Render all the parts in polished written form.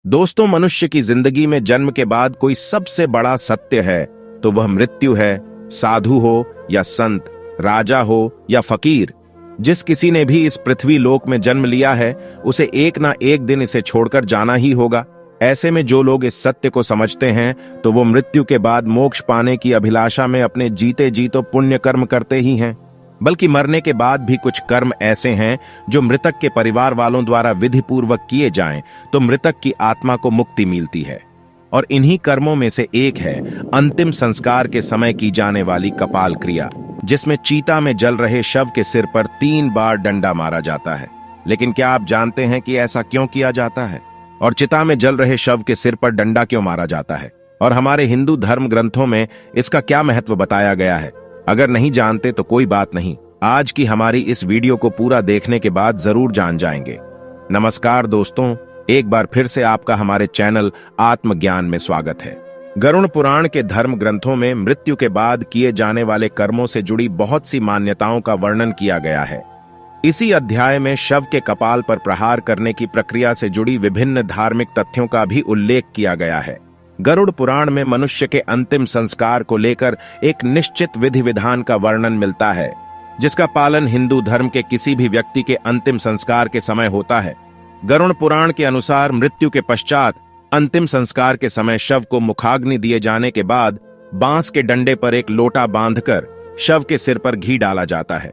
दोस्तों, मनुष्य की जिंदगी में जन्म के बाद कोई सबसे बड़ा सत्य है तो वह मृत्यु है। साधु हो या संत, राजा हो या फकीर, जिस किसी ने भी इस पृथ्वी लोक में जन्म लिया है उसे एक ना एक दिन इसे छोड़कर जाना ही होगा। ऐसे में जो लोग इस सत्य को समझते हैं तो वो मृत्यु के बाद मोक्ष पाने की अभिलाषा में अपने जीते जी तो पुण्य कर्म करते ही हैं, बल्कि मरने के बाद भी कुछ कर्म ऐसे हैं जो मृतक के परिवार वालों द्वारा विधि पूर्वक किए जाएं तो मृतक की आत्मा को मुक्ति मिलती है। और इन्हीं कर्मों में से एक है अंतिम संस्कार के समय की जाने वाली कपाल क्रिया, जिसमें चीता में जल रहे शव के सिर पर 3 बार डंडा मारा जाता है। लेकिन क्या आप जानते हैं कि ऐसा क्यों किया जाता है और चिता में जल रहे शव के सिर पर डंडा क्यों मारा जाता है, और हमारे हिंदू धर्म ग्रंथों में इसका क्या महत्व बताया गया है? अगर नहीं जानते तो कोई बात नहीं, आज की हमारी इस वीडियो को पूरा देखने के बाद जरूर जान जाएंगे। नमस्कार दोस्तों, एक बार फिर से आपका हमारे चैनल आत्मज्ञान में स्वागत है। गरुड़ पुराण के धर्म ग्रंथों में मृत्यु के बाद किए जाने वाले कर्मों से जुड़ी बहुत सी मान्यताओं का वर्णन किया गया है। इसी अध्याय में शव के कपाल पर प्रहार करने की प्रक्रिया से जुड़ी विभिन्न धार्मिक तथ्यों का भी उल्लेख किया गया है। गरुड़ पुराण में मनुष्य के अंतिम संस्कार को लेकर एक निश्चित विधि विधान का वर्णन मिलता है, जिसका पालन हिंदू धर्म के किसी भी व्यक्ति के अंतिम संस्कार के समय होता है। गरुड़ पुराण के अनुसार मृत्यु के पश्चात अंतिम संस्कार के समय शव को मुखाग्नि दिए जाने के बाद बांस के डंडे पर एक लोटा बांधकर शव के सिर पर घी डाला जाता है।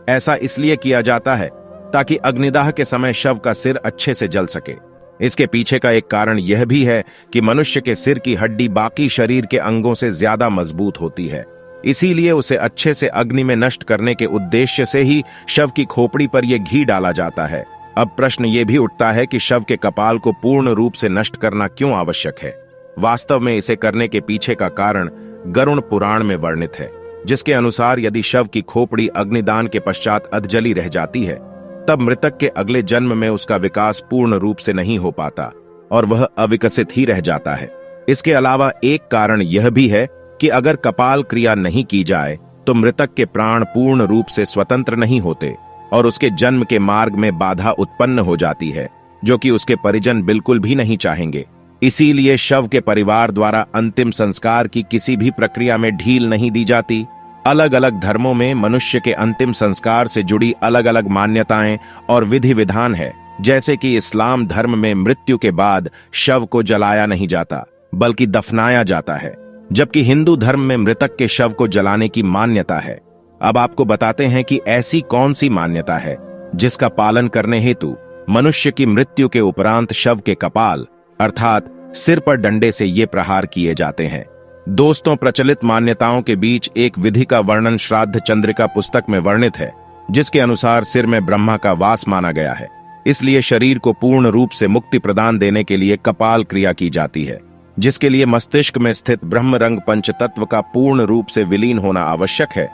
ऐसा इसलिए किया जाता है ताकि अग्निदाह के समय शव का सिर अच्छे से जल सके। इसके पीछे का एक कारण यह भी है कि मनुष्य के सिर की हड्डी बाकी शरीर के अंगों से ज्यादा मजबूत होती है, इसीलिए उसे अच्छे से अग्नि में नष्ट करने के उद्देश्य से ही शव की खोपड़ी पर यह घी डाला जाता है। अब प्रश्न यह भी उठता है कि शव के कपाल को पूर्ण रूप से नष्ट करना क्यों आवश्यक है? वास्तव में इसे करने के पीछे का कारण गरुड़ पुराण में वर्णित है, जिसके अनुसार यदि शव की खोपड़ी अग्निदान के पश्चात अधजली रह जाती है तब मृतक के अगले जन्म में उसका विकास पूर्ण रूप से नहीं हो पाता और वह अविकसित ही रह जाता है। इसके अलावा एक कारण यह भी है कि अगर कपाल क्रिया नहीं की जाए तो मृतक के प्राण पूर्ण रूप से स्वतंत्र नहीं होते और उसके जन्म के मार्ग में बाधा उत्पन्न हो जाती है, जो कि उसके परिजन बिल्कुल भी नहीं चाहेंगे। इसीलिए शव के परिवार द्वारा अंतिम संस्कार की किसी भी प्रक्रिया में ढील नहीं दी जाती। अलग अलग धर्मों में मनुष्य के अंतिम संस्कार से जुड़ी अलग अलग मान्यताएं और विधि विधान है। जैसे कि इस्लाम धर्म में मृत्यु के बाद शव को जलाया नहीं जाता बल्कि दफनाया जाता है, जबकि हिंदू धर्म में मृतक के शव को जलाने की मान्यता है। अब आपको बताते हैं कि ऐसी कौन सी मान्यता है जिसका पालन करने हेतु मनुष्य की मृत्यु के उपरांत शव के कपाल अर्थात सिर पर डंडे से ये प्रहार किए जाते हैं। दोस्तों, प्रचलित मान्यताओं के बीच एक विधि का वर्णन श्राद्ध चंद्रिका पुस्तक में वर्णित है, जिसके अनुसार सिर में ब्रह्मा का वास माना गया है, इसलिए शरीर को पूर्ण रूप से मुक्ति प्रदान देने के लिए कपाल क्रिया की जाती है, जिसके लिए मस्तिष्क में स्थित ब्रह्म रंग पंचतत्व का पूर्ण रूप से विलीन होना आवश्यक है।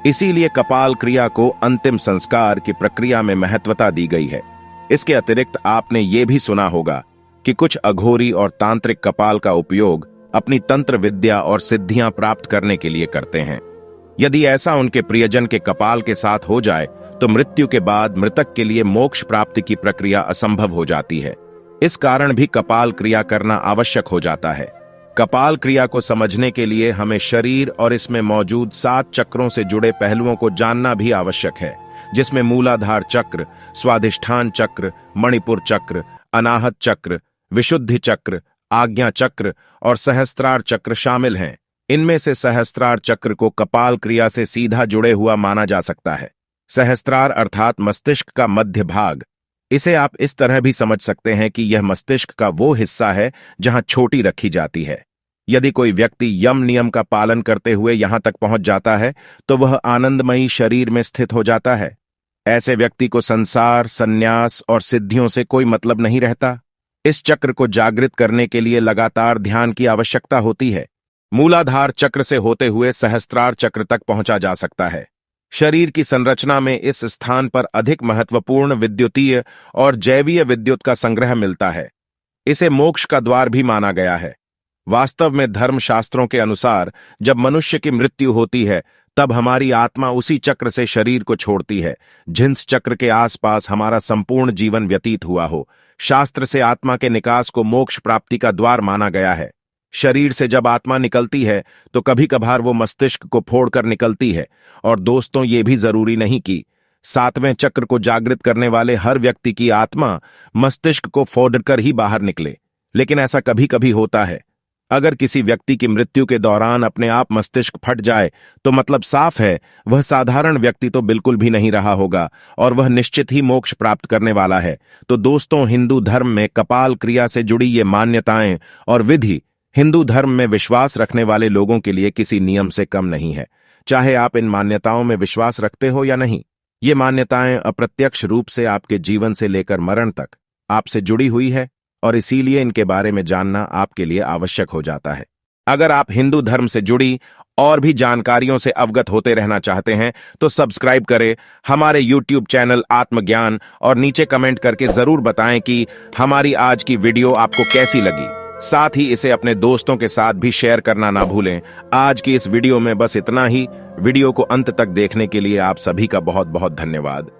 इसीलिए कपाल क्रिया को अंतिम संस्कार की प्रक्रिया में महत्वता दी गई है। इसके अतिरिक्त आपने ये भी सुना होगा कि कुछ अघोरी और तांत्रिक कपाल का उपयोग अपनी तंत्र विद्या और सिद्धियां प्राप्त करने के लिए करते हैं। यदि ऐसा उनके प्रियजन के कपाल के साथ हो जाए तो मृत्यु के बाद मृतक के लिए मोक्ष प्राप्ति की प्रक्रिया असंभव हो जाती है। इस कारण भी कपाल क्रिया करना आवश्यक हो जाता है। कपाल क्रिया को समझने के लिए हमें शरीर और इसमें मौजूद 7 चक्रों से जुड़े पहलुओं को जानना भी आवश्यक है, जिसमें मूलाधार चक्र, स्वाधिष्ठान चक्र, मणिपुर चक्र, अनाहत चक्र, विशुद्धि चक्र, आज्ञा चक्र और सहस्त्रार चक्र शामिल हैं। इनमें से सहस्त्रार चक्र को कपाल क्रिया से सीधा जुड़े हुआ माना जा सकता है। सहस्त्रार अर्थात मस्तिष्क का मध्य भाग। इसे आप इस तरह भी समझ सकते हैं कि यह मस्तिष्क का वो हिस्सा है जहां छोटी रखी जाती है। यदि कोई व्यक्ति यम नियम का पालन करते हुए यहां तक पहुंच जाता है तो वह आनंदमयी शरीर में स्थित हो जाता है। ऐसे व्यक्ति को संसार, संन्यास और सिद्धियों से कोई मतलब नहीं रहता। इस चक्र को जागृत करने के लिए लगातार ध्यान की आवश्यकता होती है। मूलाधार चक्र से होते हुए सहस्त्रार चक्र तक पहुंचा जा सकता है। शरीर की संरचना में इस स्थान पर अधिक महत्वपूर्ण विद्युतीय और जैवीय विद्युत का संग्रह मिलता है। इसे मोक्ष का द्वार भी माना गया है। वास्तव में धर्म शास्त्रों के अनुसार जब मनुष्य की मृत्यु होती है तब हमारी आत्मा उसी चक्र से शरीर को छोड़ती है जिस चक्र के आसपास हमारा संपूर्ण जीवन व्यतीत हुआ हो। शास्त्र से आत्मा के निकास को मोक्ष प्राप्ति का द्वार माना गया है। शरीर से जब आत्मा निकलती है तो कभी कभार वो मस्तिष्क को फोड़कर निकलती है, और दोस्तों ये भी जरूरी नहीं कि सातवें चक्र को जागृत करने वाले हर व्यक्ति की आत्मा मस्तिष्क को फोड़कर ही बाहर निकले, लेकिन ऐसा कभी कभी होता है। अगर किसी व्यक्ति की मृत्यु के दौरान अपने आप मस्तिष्क फट जाए तो मतलब साफ है वह साधारण व्यक्ति तो बिल्कुल भी नहीं रहा होगा और वह निश्चित ही मोक्ष प्राप्त करने वाला है। तो दोस्तों, हिंदू धर्म में कपाल क्रिया से जुड़ी ये मान्यताएं और विधि हिंदू धर्म में विश्वास रखने वाले लोगों के लिए किसी नियम से कम नहीं है, चाहे आप इन मान्यताओं में विश्वास रखते हो या नहीं। ये मान्यताएं अप्रत्यक्ष रूप से आपके जीवन से लेकर मरण तक आपसे जुड़ी हुई है और इसीलिए इनके बारे में जानना आपके लिए आवश्यक हो जाता है। अगर आप हिंदू धर्म से जुड़ी और भी जानकारियों से अवगत होते रहना चाहते हैं तो सब्सक्राइब करें हमारे YouTube चैनल आत्मज्ञान और नीचे कमेंट करके जरूर बताएं कि हमारी आज की वीडियो आपको कैसी लगी। साथ ही इसे अपने दोस्तों के साथ भी शेयर करना ना भूलें। आज की इस वीडियो में बस इतना ही। वीडियो को अंत तक देखने के लिए आप सभी का बहुत बहुत धन्यवाद।